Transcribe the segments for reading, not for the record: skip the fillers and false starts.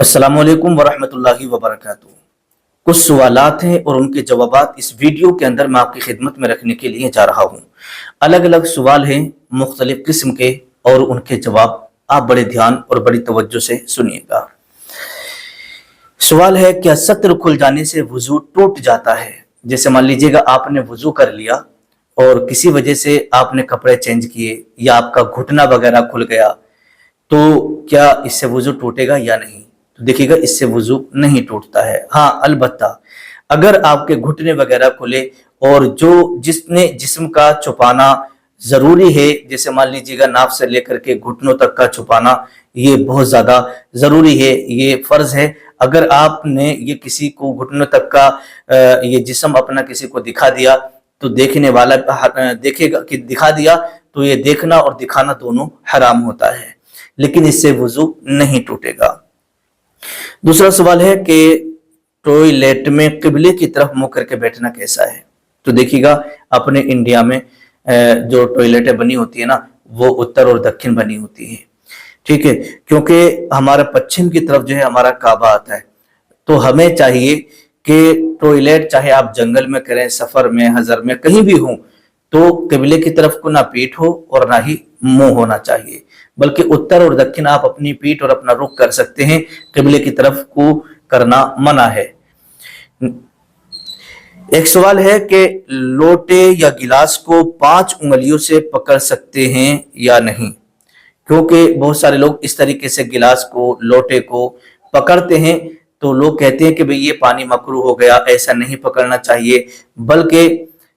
अस्सलाम वालेकुम वरहमतुल्लाहि वबरकातुहू। कुछ सवालात हैं और उनके जवाबात इस वीडियो के अंदर मैं आपकी खिदमत में रखने के लिए जा रहा हूँ। अलग अलग सवाल हैं मुख्तलिफ किस्म के और उनके जवाब आप बड़े ध्यान और बड़ी तवज्जो से सुनिएगा। सवाल है, क्या सत्र खुल जाने से वुजू टूट जाता है? जैसे मान लीजिएगा आपने वुजू कर लिया और किसी वजह से आपने कपड़े चेंज किए या आपका घुटना वगैरह खुल गया, तो क्या इससे वुजू टूटेगा या नहीं? तो देखिएगा, इससे वुजू नहीं टूटता है। हाँ, अलबत्ता अगर आपके घुटने वगैरह खुले और जो जिसने जिस्म का छुपाना जरूरी है, जैसे मान लीजिएगा नाफ से लेकर के घुटनों तक का छुपाना, ये बहुत ज्यादा जरूरी है, ये फर्ज है। अगर आपने ये किसी को घुटनों तक का ये जिस्म अपना किसी को दिखा दिया तो देखने वाला देखेगा कि दिखा दिया, तो ये देखना और दिखाना दोनों हराम होता है, लेकिन इससे वुजू नहीं टूटेगा। दूसरा सवाल है कि टॉयलेट में किबले की तरफ मुंह करके बैठना कैसा है? तो देखिएगा, अपने इंडिया में जो टॉयलेटें बनी होती है ना, वो उत्तर और दक्षिण बनी होती है, ठीक है, क्योंकि हमारा पश्चिम की तरफ जो है हमारा काबा आता है। तो हमें चाहिए कि टॉयलेट चाहे आप जंगल में करें, सफर में, हजर में, कहीं भी हो, तो किबले की तरफ को ना पीठ हो और ना ही मुंह होना चाहिए, बल्कि उत्तर और दक्षिण आप अपनी पीठ और अपना रुख कर सकते हैं, किबले की तरफ को करना मना है। एक सवाल है कि लोटे या गिलास को 5 उंगलियों से पकड़ सकते हैं या नहीं? क्योंकि बहुत सारे लोग इस तरीके से गिलास को, लोटे को पकड़ते हैं, तो लोग कहते हैं कि भाई ये पानी मकरूह हो गया, ऐसा नहीं पकड़ना चाहिए, बल्कि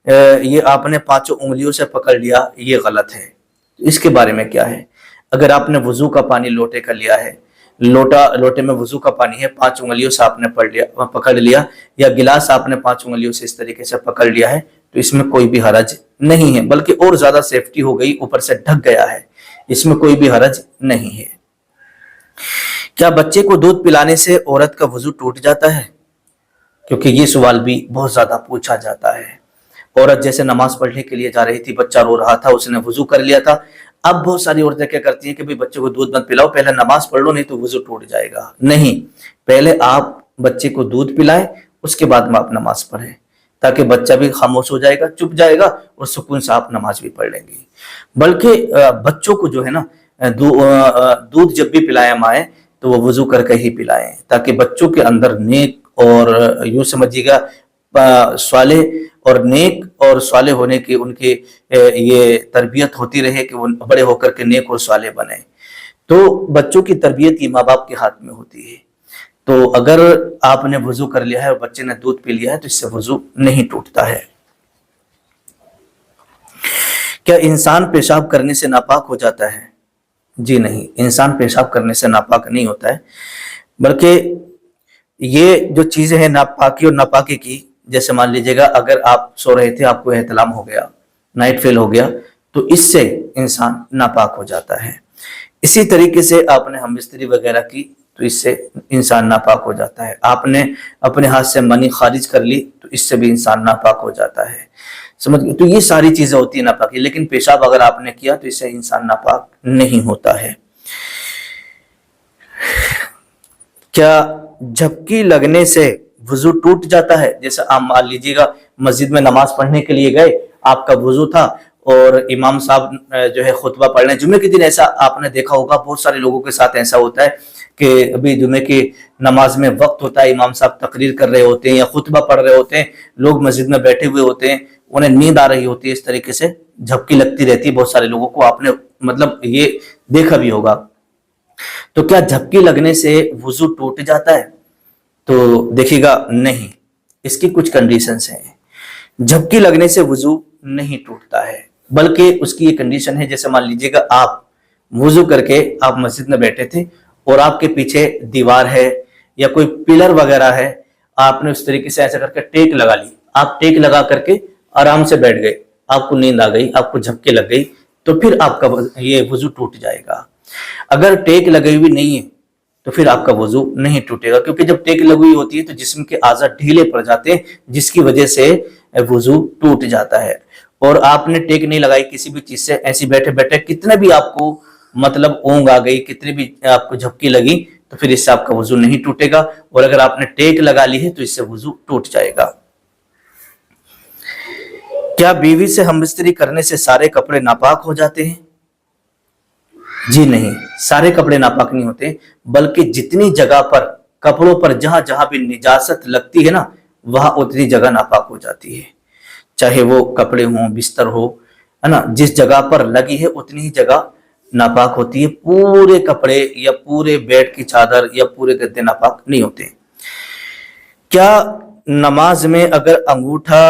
ये आपने 5 उंगलियों से पकड़ लिया, ये गलत है। इसके बारे में क्या है? अगर आपने वुजू का पानी लोटे का लिया है, लोटे में वुजू का पानी है, 5 उंगलियों से आपने पकड़ लिया, या गिलास आपने 5 उंगलियों से इस तरीके से पकड़ लिया है, तो इसमें कोई भी हरज नहीं है, बल्कि और ज्यादा सेफ्टी हो गई, ऊपर से ढक गया है, इसमें कोई भी हरज नहीं है। क्या बच्चे को दूध पिलाने से औरत का वुजू टूट जाता है? क्योंकि ये सवाल भी बहुत ज्यादा पूछा जाता है। औरत जैसे नमाज पढ़ने के लिए जा रही थी, बच्चा रो रहा था, उसने वुजू कर लिया था। अब बहुत सारी औरतें क्या करती हैं कि भाई बच्चे को दूध मत पिलाओ, पहले नमाज पढ़ लो, नहीं तो वुजू टूट जाएगा। नहीं, पहले आप बच्चे को दूध पिलाएं, उसके बाद में आप नमाज पढ़ें, ताकि बच्चा भी खामोश हो जाएगा, चुप जाएगा और सुकून से आप नमाज भी पढ़ लेंगे। बल्कि बच्चों को जो है ना, दूध जब भी पिलाएं माए, तो वो वुजू करके ही पिलाएं, ताकि बच्चों के अंदर नेक और यूं समझिएगा सालेह और नेक और साले होने की उनके ये तरबियत होती रहे कि वो बड़े होकर के नेक और साले बने। तो बच्चों की तरबियत ये माँ बाप के हाथ में होती है। तो अगर आपने वुजू कर लिया है और बच्चे ने दूध पी लिया है, तो इससे वुजू नहीं टूटता है। क्या इंसान पेशाब करने से नापाक हो जाता है? जी नहीं, इंसान पेशाब करने से नापाक नहीं होता है, बल्कि ये जो चीजें हैं नापाकी और नापाकी की, जैसे मान लीजिएगा अगर आप सो रहे थे, आपको एहतलाम हो गया, नाइट फेल हो गया, तो इससे इंसान नापाक हो जाता है। इसी तरीके से आपने हमबिस्तरी वगैरह की, तो इससे इंसान नापाक हो जाता है। आपने अपने हाथ से मनी खारिज कर ली, तो इससे भी इंसान नापाक हो जाता है। समझ गए? तो ये सारी चीजें होती है नापाकी, लेकिन पेशाब अगर आपने किया तो इससे इंसान नापाक नहीं होता है। क्या झपकी लगने से वुजू टूट जाता है? जैसे आप मान लीजिएगा मस्जिद में नमाज पढ़ने के लिए गए, आपका वुजू था और इमाम साहब जो है खुतबा पढ़ रहे हैं। जुमे के दिन ऐसा आपने देखा होगा, बहुत सारे लोगों के साथ ऐसा होता है कि अभी जुमे की नमाज में वक्त होता है, इमाम साहब तकरीर कर रहे होते हैं या खुतबा पढ़ रहे होते हैं, लोग मस्जिद में बैठे हुए होते हैं, उन्हें नींद आ रही होती है, इस तरीके से झपकी लगती रहती है बहुत सारे लोगों को, आपने मतलब ये देखा भी होगा। तो क्या झपकी लगने से वुजू टूट जाता है? तो देखिएगा, नहीं, इसकी कुछ कंडीशंस हैं। झपकी लगने से वुजू नहीं टूटता है, बल्कि उसकी ये कंडीशन है, जैसे मान लीजिएगा आप वुजू करके आप मस्जिद में बैठे थे और आपके पीछे दीवार है या कोई पिलर वगैरह है, आपने उस तरीके से ऐसा करके टेक लगा ली, आप टेक लगा करके आराम से बैठ गए, आपको नींद आ गई, आपको झपकी लग गई, तो फिर आपका ये वुजू टूट जाएगा। अगर टेक लगी हुई नहीं है तो फिर आपका वुजू नहीं टूटेगा, क्योंकि जब टेक लगी हुई होती है तो जिस्म के आज़ा ढीले पड़ जाते हैं, जिसकी वजह से वुजू टूट जाता है। और आपने टेक नहीं लगाई किसी भी चीज से, ऐसी बैठे बैठे कितने भी आपको मतलब ऊंग आ गई, कितनी भी आपको झपकी लगी, تو پھر اس سے آپ کا وضو نہیں ٹوٹے گا، اور اگر آپ نے ٹیک لگا لی ہے تو اس سے وضو ٹوٹ جائے گا۔ کیا بیوی سے ہم بستری کرنے سے سارے کپڑے ناپاک ہو جاتے ہیں؟ جی نہیں، سارے کپڑے ناپاک نہیں ہوتے، بلکہ جتنی جگہ پر کپڑوں پر جہاں جہاں بھی نجاست لگتی ہے نا، وہاں اتنی جگہ ناپاک ہو جاتی ہے، چاہے وہ کپڑے ہوں، بستر ہو، ہے نا، جس جگہ پر لگی ہے اتنی ہی جگہ ناپاک ہوتی ہے، پورے کپڑے یا پورے بیڈ کی چادر یا پورے گدے ناپاک نہیں ہوتے۔ کیا نماز میں اگر انگوٹھا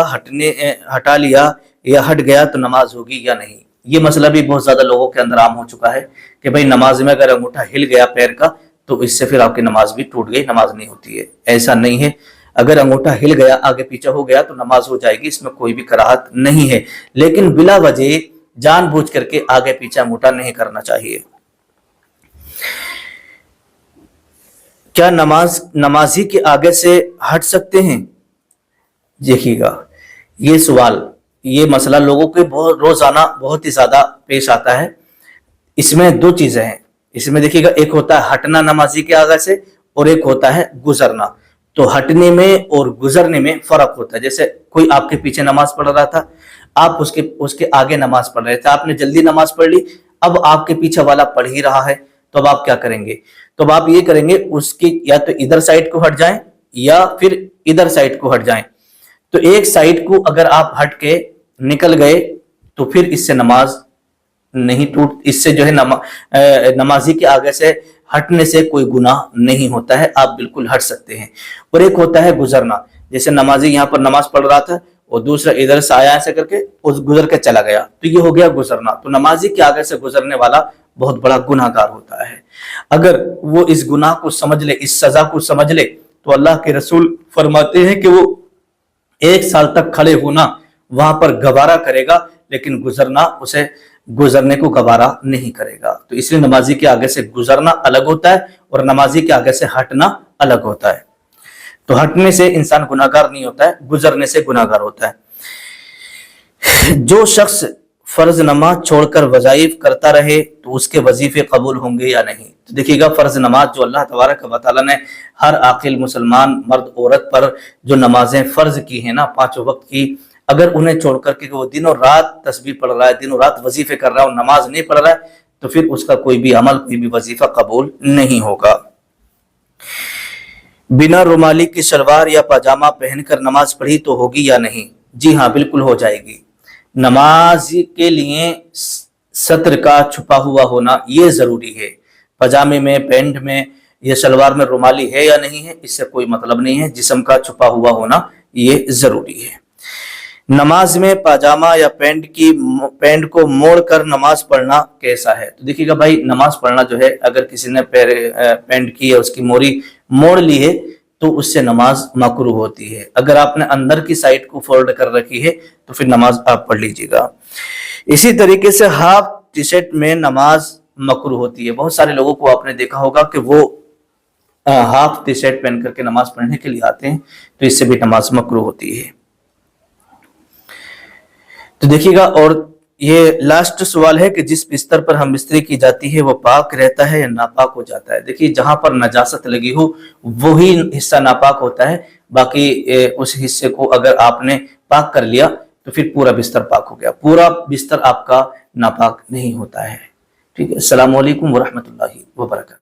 ہٹا لیا یا ہٹ گیا تو نماز ہوگی یا نہیں؟ یہ مسئلہ بھی بہت زیادہ لوگوں کے اندر عام ہو چکا ہے کہ بھائی نماز میں اگر انگوٹھا ہل گیا پیر کا تو اس سے پھر آپ کی نماز بھی ٹوٹ گئی، نماز نہیں ہوتی ہے۔ ایسا نہیں ہے، اگر انگوٹھا ہل گیا، آگے پیچھے ہو گیا تو نماز ہو جائے گی، اس میں کوئی بھی کراہت نہیں ہے، لیکن بلا وجہ جان بوجھ کر کے آگے پیچھے انگوٹھا نہیں کرنا چاہیے۔ کیا نمازی کے آگے سے ہٹ سکتے ہیں؟ دیکھیے گا، یہ سوال، یہ مسئلہ لوگوں کے روزانہ بہت ہی زیادہ پیش آتا ہے۔ اس میں دو چیزیں ہیں، اس میں دیکھیے گا، ایک ہوتا ہے ہٹنا نمازی کے آگے سے، اور ایک ہوتا ہے گزرنا۔ تو ہٹنے میں اور گزرنے میں فرق ہوتا ہے۔ جیسے کوئی آپ کے پیچھے نماز پڑھ رہا تھا، آپ اس کے آگے نماز پڑھ رہے تھے، آپ نے جلدی نماز پڑھ لی، اب آپ کے پیچھے والا پڑھ ہی رہا ہے، تو اب آپ کیا کریں گے؟ تو اب آپ یہ کریں گے، اس کی یا تو ادھر سائڈ کو ہٹ جائیں یا پھر ادھر سائڈ کو ہٹ جائیں۔ تو ایک سائڈ کو اگر آپ ہٹ کے نکل گئے تو پھر اس سے نماز نہیں ٹوٹ، اس سے جو ہے نمازی کے آگے سے ہٹنے سے کوئی گناہ نہیں ہوتا ہے، آپ بالکل ہٹ سکتے ہیں۔ اور ایک ہوتا ہے گزرنا، جیسے نمازی یہاں پر نماز پڑھ رہا تھا اور دوسرا ادھر سے آیا ایسے کر کے گزر کے چلا گیا، تو یہ ہو گیا گزرنا۔ تو نمازی کے آگے سے گزرنے والا بہت بڑا گناہ گار ہوتا ہے۔ اگر وہ اس گناہ کو سمجھ لے، اس سزا کو سمجھ لے، تو اللہ کے رسول فرماتے ہیں کہ وہ 1 سال تک کھڑے ہونا وہاں پر گوارا کرے گا، لیکن گزرنا اسے گزرنے کو گوارا نہیں کرے گا۔ تو اس لیے نمازی کے آگے سے گزرنا الگ ہوتا ہے اور نمازی کے آگے سے ہٹنا الگ ہوتا ہے۔ تو ہٹنے سے انسان گناہگار نہیں ہوتا ہے، گزرنے سے گناہگار ہوتا ہے۔ جو شخص فرض نماز چھوڑ کر وظائف کرتا رہے تو اس کے وظیفے قبول ہوں گے یا نہیں؟ تو دیکھیے گا، فرض نماز جو اللہ تبارک و تعالیٰ نے ہر عاقل مسلمان مرد عورت پر جو نمازیں فرض کی ہیں نا، 5 وقت کی، اگر انہیں چھوڑ کر کے وہ دن اور رات تسبیح پڑھ رہا ہے، دن اور رات وظیفے کر رہا ہے اور نماز نہیں پڑھ رہا ہے، تو پھر اس کا کوئی بھی عمل، کوئی بھی وظیفہ قبول نہیں ہوگا۔ بنا رومالی کی شلوار یا پاجامہ پہن کر نماز پڑھی تو ہوگی یا نہیں؟ جی ہاں، بالکل ہو جائے گی۔ نماز کے لیے سطر کا چھپا ہوا ہونا یہ ضروری ہے۔ پاجامے میں، پینٹ میں یا شلوار میں رومالی ہے یا نہیں ہے، اس سے کوئی مطلب نہیں ہے، جسم کا چھپا ہوا ہونا یہ ضروری ہے۔ نماز میں پاجامہ یا پینٹ کو موڑ کر نماز پڑھنا کیسا ہے؟ تو دیکھیے گا بھائی، نماز پڑھنا جو ہے، اگر کسی نے پینٹ کی ہے، اس کی موری موڑ لی ہے تو اس سے نماز مکروہ ہوتی ہے۔ اگر آپ نے اندر کی سائڈ کو فولڈ کر رکھی ہے تو پھر نماز آپ پڑھ لیجیے گا۔ اسی طریقے سے ہاف ٹی شرٹ میں نماز مکروہ ہوتی ہے۔ بہت سارے لوگوں کو آپ نے دیکھا ہوگا کہ وہ ہاف ٹی شرٹ پہن کر کے نماز پڑھنے کے لیے آتے ہیں، تو اس سے بھی نماز مکروہ ہوتی ہے۔ تو دیکھیے گا، اور یہ لاسٹ سوال ہے کہ جس بستر پر ہم بستری کی جاتی ہے وہ پاک رہتا ہے یا ناپاک ہو جاتا ہے؟ دیکھیے، جہاں پر نجاست لگی ہو وہی حصہ ناپاک ہوتا ہے، باقی اس حصے کو اگر آپ نے پاک کر لیا تو پھر پورا بستر پاک ہو گیا، پورا بستر آپ کا ناپاک نہیں ہوتا ہے۔ ٹھیک ہے، السلام علیکم ورحمۃ اللہ وبرکاتہ۔